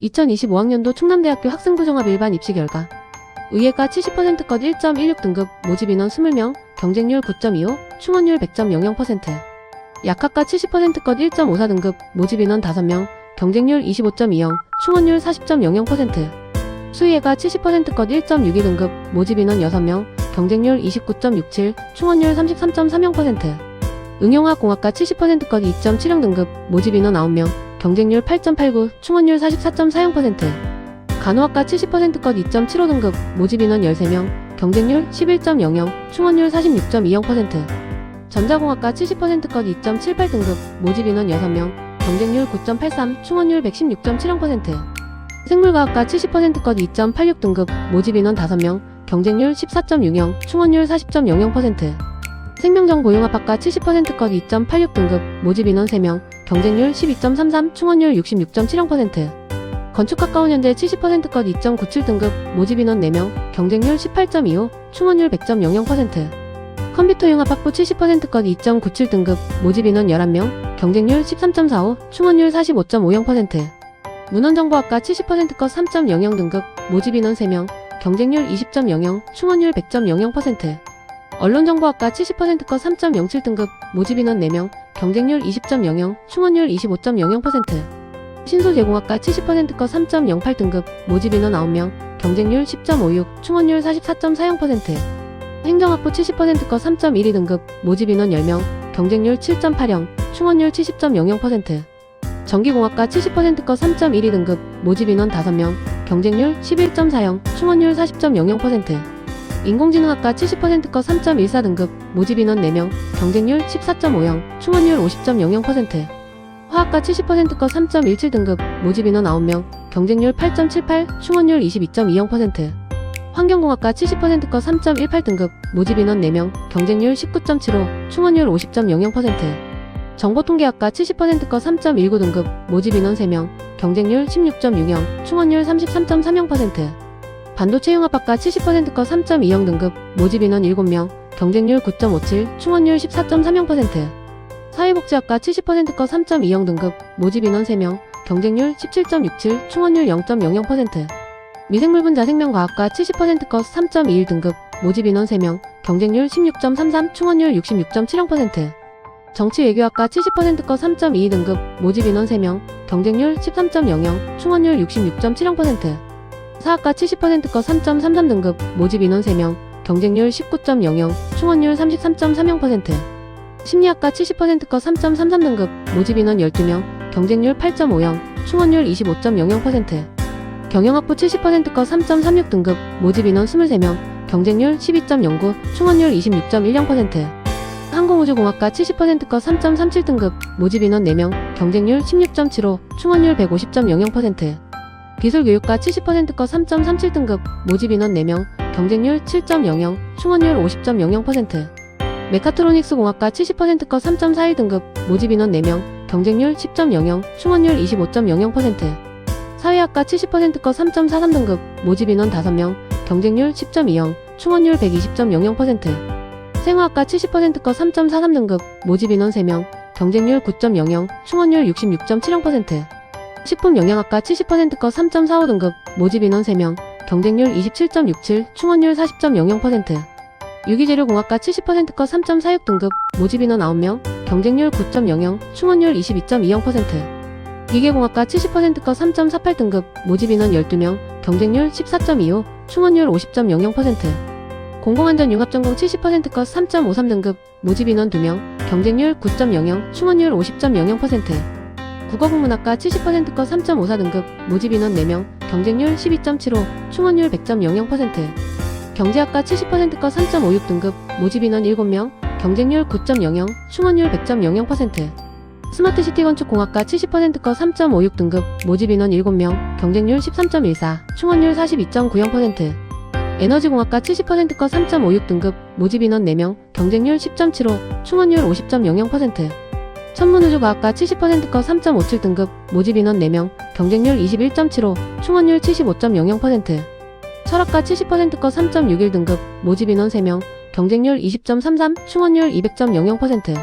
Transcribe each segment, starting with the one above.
2025학년도 충남대학교 학생부 종합 일반 입시 결과 의예과 70%컷 1.16등급 모집인원 20명, 경쟁률 9.25, 충원율 100.00%. 약학과 70%컷 1.54등급 모집인원 5명, 경쟁률 25.20, 충원율 40.00%. 수의예과 70%컷 1.62등급 모집인원 6명, 경쟁률 29.67, 충원율 33.30%. 응용학 공학과 70%컷 2.70등급 모집인원 9명, 경쟁률 8.89, 충원율 44.40%. 간호학과 70%컷 2.75등급 모집인원 13명, 경쟁률 11.00, 충원율 46.20%. 전자공학과 70%컷 2.78등급 모집인원 6명, 경쟁률 9.83, 충원율 116.70%. 생물과학과 70%컷 2.86등급 모집인원 5명, 경쟁률 14.60, 충원율 40.00%. 생명정보융합학과 70%컷 2.86등급 모집인원 3명, 경쟁률 12.33, 충원율 66.70%. 건축학과운현대 70%컷 2.97등급 모집인원 4명, 경쟁률 18.25, 충원율 100.00%. 컴퓨터융합학부 70%컷 2.97등급 모집인원 11명, 경쟁률 13.45, 충원율 45.50%. 문헌정보학과 70%컷 3.00등급 모집인원 3명, 경쟁률 20.00, 충원율 100.00%. 언론정보학과 70%컷 3.07등급 모집인원 4명, 경쟁률 20.00, 충원율 25.00%. 신소제공학과 70%컷 3.08등급 모집인원 9명, 경쟁률 10.56, 충원율 44.40%. 행정학부 70%컷 3.12등급 모집인원 10명, 경쟁률 7.80, 충원율 70.00%. 전기공학과 70%컷 3.12등급 모집인원 5명, 경쟁률 11.40, 충원율 40.00%. 인공지능학과 70%컷 3.14등급 모집인원 4명, 경쟁률 14.50, 충원율 50.00%. 화학과 70%컷 3.17등급 모집인원 9명, 경쟁률 8.78, 충원율 22.20%. 환경공학과 70%컷 3.18등급 모집인원 4명, 경쟁률 19.75, 충원율 50.00%. 정보통계학과 70%컷 3.19등급 모집인원 3명, 경쟁률 16.60, 충원율 33.30%. 반도체융합학과 70%컷 3.20등급 모집인원 7명, 경쟁률 9.57, 충원율 14.30%. 사회복지학과 70%컷 3.20등급 모집인원 3명, 경쟁률 17.67, 충원율 0.00%. 미생물분자 생명과학과 70%컷 3.21등급 모집인원 3명, 경쟁률 16.33, 충원율 66.70%. 정치외교학과 70%컷 3.22등급 모집인원 3명, 경쟁률 13.00, 충원율 66.70%. 사학과 70%컷 3.33등급 모집인원 3명, 경쟁률 19.00, 충원율 33.30%. 심리학과 70%컷 3.33등급 모집인원 12명, 경쟁률 8.50, 충원율 25.00%. 경영학부 70%컷 3.36등급 모집인원 23명, 경쟁률 12.09, 충원율 26.10%. 항공우주공학과 70%컷 3.37등급 모집인원 4명, 경쟁률 16.75, 충원율 150.00%. 기술교육과 70%컷 3.37등급 모집인원 4명, 경쟁률 7.00, 충원율 50.00%. 메카트로닉스공학과 70%컷 3.41등급 모집인원 4명, 경쟁률 10.00, 충원율 25.00%. 사회학과 70%컷 3.43등급 모집인원 5명, 경쟁률 10.20, 충원율 120.00%. 생화학과 70%컷 3.43등급 모집인원 3명, 경쟁률 9.00, 충원율 66.70%. 식품영양학과 70%컷 3.45등급 모집인원 3명, 경쟁률 27.67, 충원율 40.00%. 유기재료공학과 70%컷 3.46등급 모집인원 9명, 경쟁률 9.00, 충원율 22.20%. 기계공학과 70%컷 3.48등급 모집인원 12명, 경쟁률 14.25, 충원율 50.00%. 공공안전융합전공 70%컷 3.53등급 모집인원 2명, 경쟁률 9.00, 충원율 50.00%. 국어국문학과 70%컷 3.54등급 모집인원 4명, 경쟁률 12.75, 충원율 100.00%. 경제학과 70%컷 3.56등급 모집인원 7명, 경쟁률 9.00, 충원율 100.00%. 스마트시티 건축공학과 70%컷 3.56등급 모집인원 7명, 경쟁률 13.14, 충원율 42.90%. 에너지공학과 70%컷 3.56등급 모집인원 4명, 경쟁률 10.75, 충원율 50.00%. 천문우주과학과 70%컷 3.57등급 모집인원 4명, 경쟁률 21.75, 충원율 75.00%. 철학과 70%컷 3.61등급 모집인원 3명, 경쟁률 20.33, 충원율 200.00%.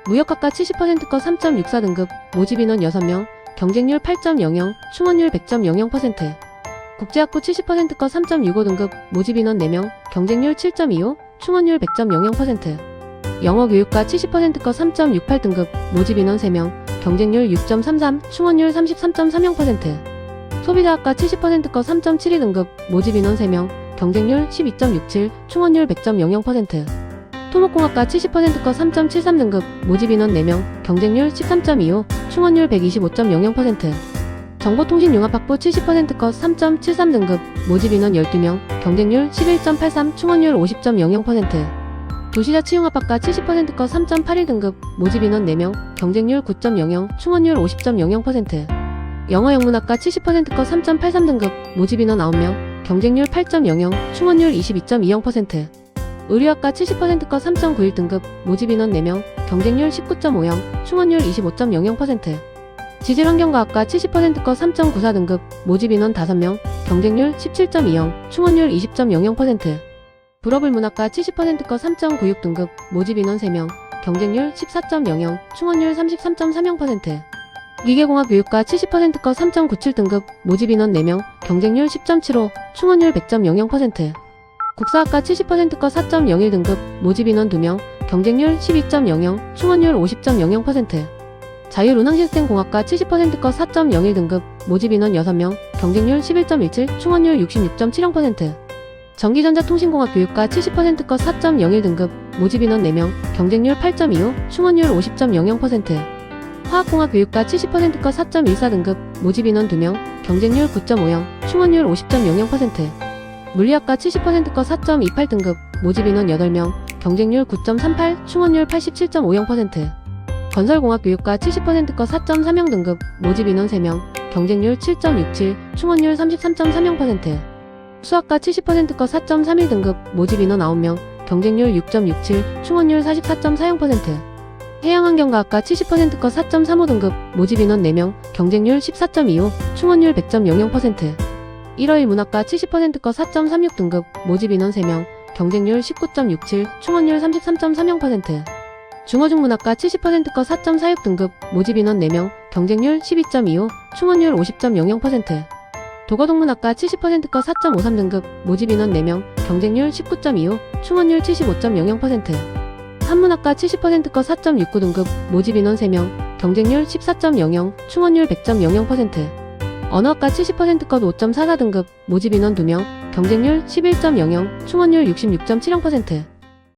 무역학과 70%컷 3.64등급 모집인원 6명, 경쟁률 8.00, 충원율 100.00%. 국제학부 70%컷 3.65등급, 모집인원 4명, 경쟁률 7.25, 충원율 100.00%. 영어교육과 70%컷 3.68등급, 모집인원 3명, 경쟁률 6.33, 충원율 33.30%. 소비자학과 70%컷 3.72등급, 모집인원 3명, 경쟁률 12.67, 충원율 100.00%. 토목공학과 70%컷 3.73등급, 모집인원 4명, 경쟁률 13.25, 충원율 125.00%. 정보통신융합학부 70%컷 3.73등급, 모집인원 12명, 경쟁률 11.83, 충원율 50.00%. 도시자치융합학과 70%컷 3.81등급, 모집인원 4명, 경쟁률 9.00, 충원율 50.00%. 영어영문학과 70%컷 3.83등급, 모집인원 9명, 경쟁률 8.00, 충원율 22.20%. 의료학과 70%컷 3.91등급, 모집인원 4명, 경쟁률 19.50, 충원율 25.00%. 지질환경과학과 70%컷 3.94등급, 모집인원 5명, 경쟁률 17.20, 충원율 20.00%. 불어불문학과 70%컷 3.96등급, 모집인원 3명, 경쟁률 14.00, 충원율 33.30%. 기계공학교육과 70%컷 3.97등급, 모집인원 4명, 경쟁률 10.75, 충원율 100.00%. 국사학과 70%컷 4.01등급, 모집인원 2명, 경쟁률 12.00, 충원율 50.00%. 자율운항시스템공학과 70%컷 4.01등급, 모집인원 6명, 경쟁률 11.17, 충원율 66.70%. 전기전자통신공학 교육과 70%컷 4.01등급, 모집인원 4명, 경쟁률 8.25, 충원율 50.00%. 화학공학 교육과 70%컷 4.14등급, 모집인원 2명, 경쟁률 9.50, 충원율 50.00%. 물리학과 70%컷 4.28등급, 모집인원 8명, 경쟁률 9.38, 충원율 87.50%. 건설공학 교육과 70%컷 4.30 등급, 모집인원 3명, 경쟁률 7.67, 충원율 33.30%. 수학과 70%컷 4.31등급, 모집인원 9명, 경쟁률 6.67, 충원율 44.40%. 해양환경과학과 70%컷 4.35등급, 모집인원 4명, 경쟁률 14.25, 충원율 100.00%. 1월 문학과 70%컷 4.36등급, 모집인원 3명, 경쟁률 19.67, 충원율 33.30%. 중어중문학과 70%컷 4.46등급, 모집인원 4명, 경쟁률 12.25, 충원율 50.00%. 도거동문학과 70%컷 4.53등급, 모집인원 4명, 경쟁률 19.25, 충원율 75.00%. 한문학과 70%컷 4.69등급, 모집인원 3명, 경쟁률 14.00, 충원율 100.00%. 언어학과 70%컷 5.44등급, 모집인원 2명, 경쟁률 11.00, 충원율 66.70%.